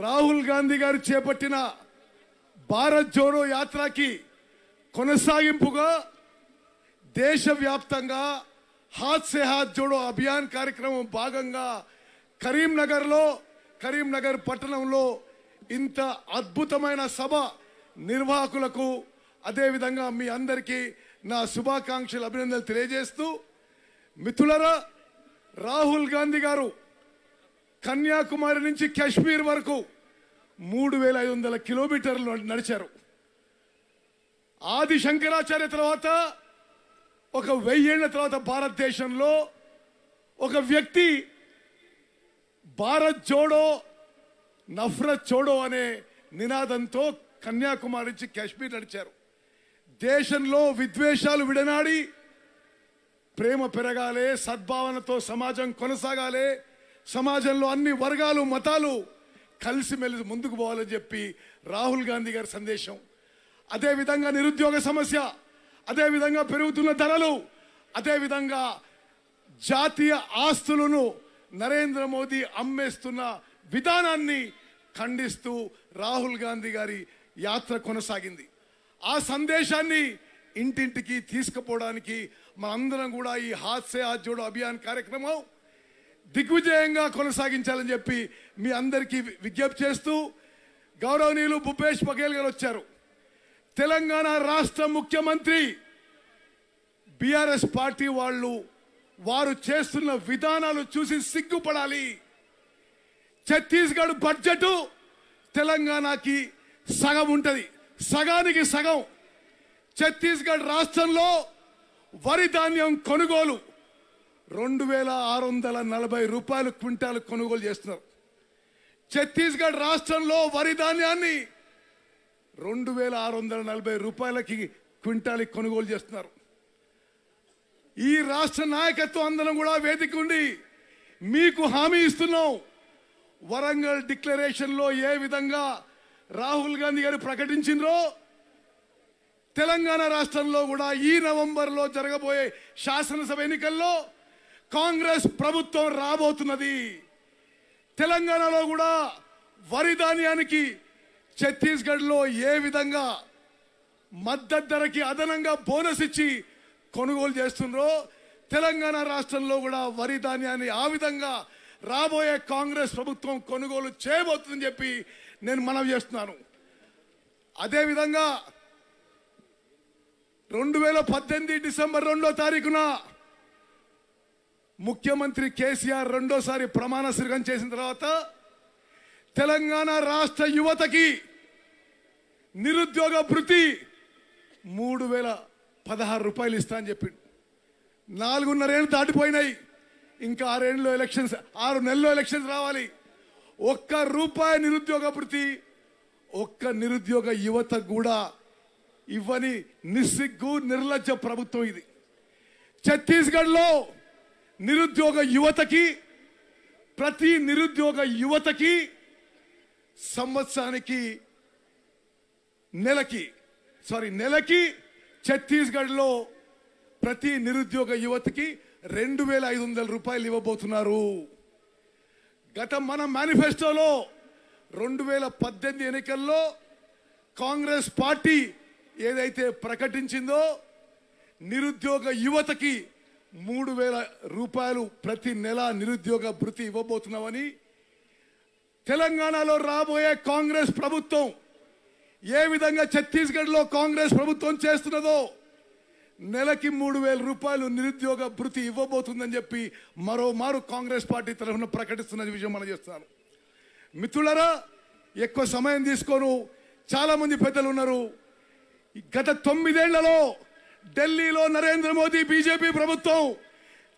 రాహుల్ గాంధీ గారు చేపట్టిన భారత్ జోడో యాత్రకి కొనసాగింపుగా దేశవ్యాప్తంగా హాత్ సే హాత్ జోడో అభియాన్ కార్యక్రమం భాగంగా కరీంనగర్ పట్టణంలో ఇంత అద్భుతమైన సభ నిర్వాహకులకు అదేవిధంగా మీ అందరికీ నా శుభాకాంక్షలు అభినందనలు తెలియజేస్తూ, మిత్రులారా, రాహుల్ గాంధీ గారు కన్యాకుమారి నుంచి కాశ్మీర్ వరకు 3500 కిలోమీటర్లు నడిచారు. ఆది శంకరాచార్య తర్వాత ఒక 1000 ఏళ్ల తర్వాత భారతదేశంలో ఒక వ్యక్తి భారత్ జోడో నఫరత్ చోడో అనే నినాదంతో కన్యాకుమారి నుంచి కాశ్మీర్ నడిచారు. దేశంలో విద్వేషాలు విడనాడి ప్రేమ పెరగాలి, సద్భావనతో సమాజం కొనసాగాలి, సమాజంలో అన్ని వర్గాలు మతాలు కలిసిమెలిసి ముందుకు పోవాలని చెప్పి రాహుల్ గాంధీ గారి సందేశం. అదేవిధంగా నిరుద్యోగ సమస్య, అదేవిధంగా పెరుగుతున్న ధరలు, అదేవిధంగా జాతీయ ఆస్తులను నరేంద్ర మోదీ అమ్మేస్తున్న విధానాన్ని ఖండిస్తూ రాహుల్ గాంధీ గారి యాత్ర కొనసాగింది. ఆ సందేశాన్ని ఇంటింటికి తీసుకుపోవడానికి మనందరం కూడా ఈ హాత్ సే హాత్ జోడో అభియాన్ కార్యక్రమం దిగ్విజయంగా కొనసాగించాలని చెప్పి మీ అందరికీ విజ్ఞప్తి చేస్తూ, గౌరవనీయులు భూపేష్ బఘేల్ గారు వచ్చారు. తెలంగాణ రాష్ట్ర ముఖ్యమంత్రి బీఆర్ఎస్ పార్టీ వారు చేస్తున్న విధానాలు చూసి సిగ్గుపడాలి. ఛత్తీస్గఢ్ బడ్జెట్ తెలంగాణకి సగం ఉంటది, సగానికి సగం. ఛత్తీస్గఢ్ రాష్ట్రంలో వరి ధాన్యం కొనుగోలు 2640 రూపాయలు క్వింటాలు కొనుగోలు చేస్తున్నారు. ఛత్తీస్గఢ్ రాష్ట్రంలో వరి ధాన్యాన్ని 2640 రూపాయలకి క్వింటాల్ కొనుగోలు చేస్తున్నారు. ఈ రాష్ట్ర నాయకత్వం అందరం కూడా వేదిక ఉండి మీకు హామీ ఇస్తున్నాం. వరంగల్ డిక్లరేషన్ లో ఏ విధంగా రాహుల్ గాంధీ గారు ప్రకటించిండ్రో తెలంగాణ రాష్ట్రంలో కూడా ఈ నవంబర్లో జరగబోయే శాసనసభ ఎన్నికల్లో కాంగ్రెస్ ప్రభుత్వం రాబోతున్నది. తెలంగాణలో కూడా వరి ధాన్యానికి ఛత్తీస్గఢ్ లో ఏ విధంగా మద్దతు ధరకి అదనంగా బోనస్ ఇచ్చి కొనుగోలు చేస్తుండ్రో తెలంగాణ రాష్ట్రంలో కూడా వరి ధాన్యాన్ని ఆ విధంగా రాబోయే కాంగ్రెస్ ప్రభుత్వం కొనుగోలు చేయబోతుందని చెప్పి నేను మనవి చేస్తున్నాను. అదేవిధంగా 2018 డిసెంబర్ 2వ తారీఖున ముఖ్యమంత్రి కేసీఆర్ రెండోసారి ప్రమాణ స్వీకారం చేసిన తర్వాత తెలంగాణ రాష్ట్ర యువతకి నిరుద్యోగ భృతి 3016 రూపాయలు ఇస్తా అని చెప్పిండు. 4.5 ఏళ్ళు దాటిపోయినాయి, ఇంకా 6 నెలల్లో ఎలక్షన్స్ రావాలి. ₹1 నిరుద్యోగ భృతి ఒక్క నిరుద్యోగ యువత కూడా ఇవ్వని నిస్సిగ్గు నిర్లజ్జ ప్రభుత్వం ఇది. ఛత్తీస్గఢ్ లో నిరుద్యోగ యువతకి ప్రతి నిరుద్యోగ యువతకి సంవత్సరానికి నెలకి ఛత్తీస్గఢ్ లో ప్రతి నిరుద్యోగ యువతకి 2500 రూపాయలు ఇవ్వబోతున్నారు. గత మన మేనిఫెస్టోలో 2018 ఎన్నికల్లో కాంగ్రెస్ పార్టీ ఏదైతే ప్రకటించిందో నిరుద్యోగ యువతకి 3000 రూపాయలు ప్రతి నెల నిరుద్యోగ భృతి ఇవ్వబోతున్నామని, తెలంగాణలో రాబోయే కాంగ్రెస్ ప్రభుత్వం ఏ విధంగా ఛత్తీస్గఢ్ లో కాంగ్రెస్ ప్రభుత్వం చేస్తున్నదో నెలకి 3000 రూపాయలు నిరుద్యోగ భృతి ఇవ్వబోతుందని చెప్పి మరోమారు కాంగ్రెస్ పార్టీ తరఫున ప్రకటిస్తున్న విషయం మనం చేస్తున్నాను. మిత్రులారా, ఎక్కువ సమయం తీసుకోను, చాలా మంది పెద్దలు ఉన్నారు. గత 9 ఏళ్లలో ఢిల్లీలో నరేంద్ర మోదీ బీజేపీ ప్రభుత్వం,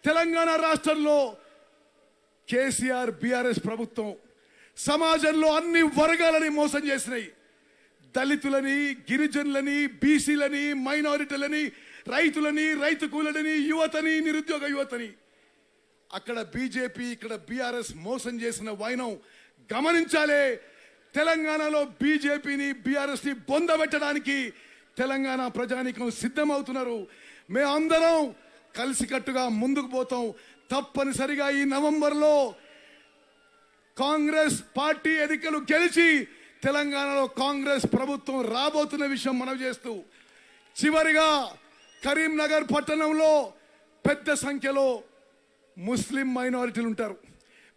తెలంగాణ రాష్ట్రంలో కేసీఆర్ బీఆర్ఎస్ ప్రభుత్వం సమాజంలో అన్ని వర్గాలని మోసం చేసినాయి. దళితులని, గిరిజనులని, బీసీలని, మైనారిటీలని, రైతులని, రైతు కూలీలని, యువతని, నిరుద్యోగ యువతని. అక్కడ బీజేపీ, ఇక్కడ బీఆర్ఎస్ మోసం చేసిన వైనం గమనించాలే. తెలంగాణలో బీజేపీని బీఆర్ఎస్ ని బొందబెట్టడానికి తెలంగాణ ప్రజానీకం సిద్ధమవుతున్నారు. మేమందరం కలిసికట్టుగా ముందుకు పోతాం. తప్పనిసరిగా ఈ నవంబర్లో కాంగ్రెస్ పార్టీ ఎన్నికలు గెలిచి తెలంగాణలో కాంగ్రెస్ ప్రభుత్వం రాబోతున్న విషయం మనం చేస్తూ చివరిగా కరీంనగర్ పట్టణంలో పెద్ద సంఖ్యలో मुस्लिम माइनॉरिटी ఉంటారు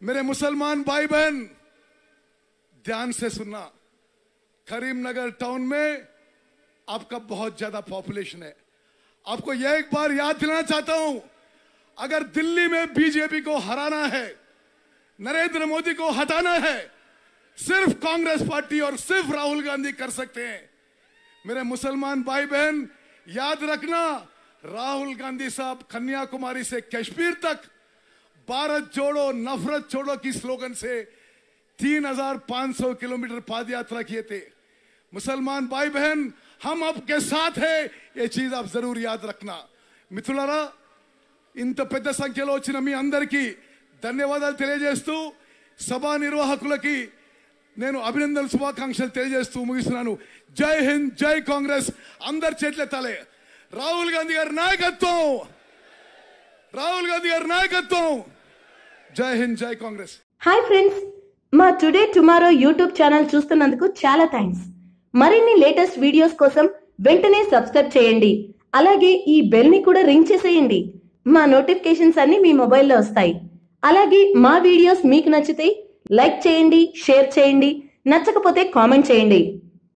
मेरे मुसलमान भाई बहन ध्यान से सुनना करीमनगर टाउन में आपका बहुत ज्यादा पॉपुलेशन है आपको यह एक बार याद दिलाना चाहता हूं अगर दिल्ली में बीजेपी को हराना है नरेंद्र मोदी को हटाना है सिर्फ कांग्रेस पार्टी और सिर्फ राहुल गांधी कर सकते हैं मेरे मुसलमान भाई बहन याद रखना राहुल गांधी साहब कन्याकुमारी से कश्मीर तक भारत जोड़ो नफरत छोड़ो की स्लोगन से 3,500 किलोमीटर पाद यात्रा किए थे मुसलमान भाई बहन हम आपके साथ हैं ये चीज आप जरूर याद रखना మిత్రులారా ఇంత పెద్ద సంఖ్యలో వచ్చిన మీ అందరికీ ధన్యవాదాలు తెలియజేస్తూ సభా నిర్వాహకులకి నేను అభినందనలు శుభాకాంక్షలు తెలియజేస్తూ ముగిస్తున్నాను జై హింద్ జై కాంగ్రెస్ అందరి చేతులెత్తాలి రాహుల్ గాంధీ గారి నాయకత్వం రాహుల్ గాంధీ గారి నాయకత్వం జై హింద్ జై కాంగ్రెస్ హాయ్ ఫ్రెండ్స్ మా టుడే టుమారో యూట్యూబ్ ఛానల్ చూస్తున్నందుకు చాలా థ్యాంక్స్ మరిన్ని లేటెస్ట్ వీడియోస్ కోసం వెంటనే సబ్స్క్రైబ్ చేయండి అలాగే ఈ బెల్ ని కూడా రింగ్ చేసేయండి మా నోటిఫికేషన్స్ అన్ని మీ మొబైల్లో వస్తాయి అలాగే మా వీడియోస్ మీకు నచ్చితే లైక్ చేయండి షేర్ చేయండి నచ్చకపోతే కామెంట్ చేయండి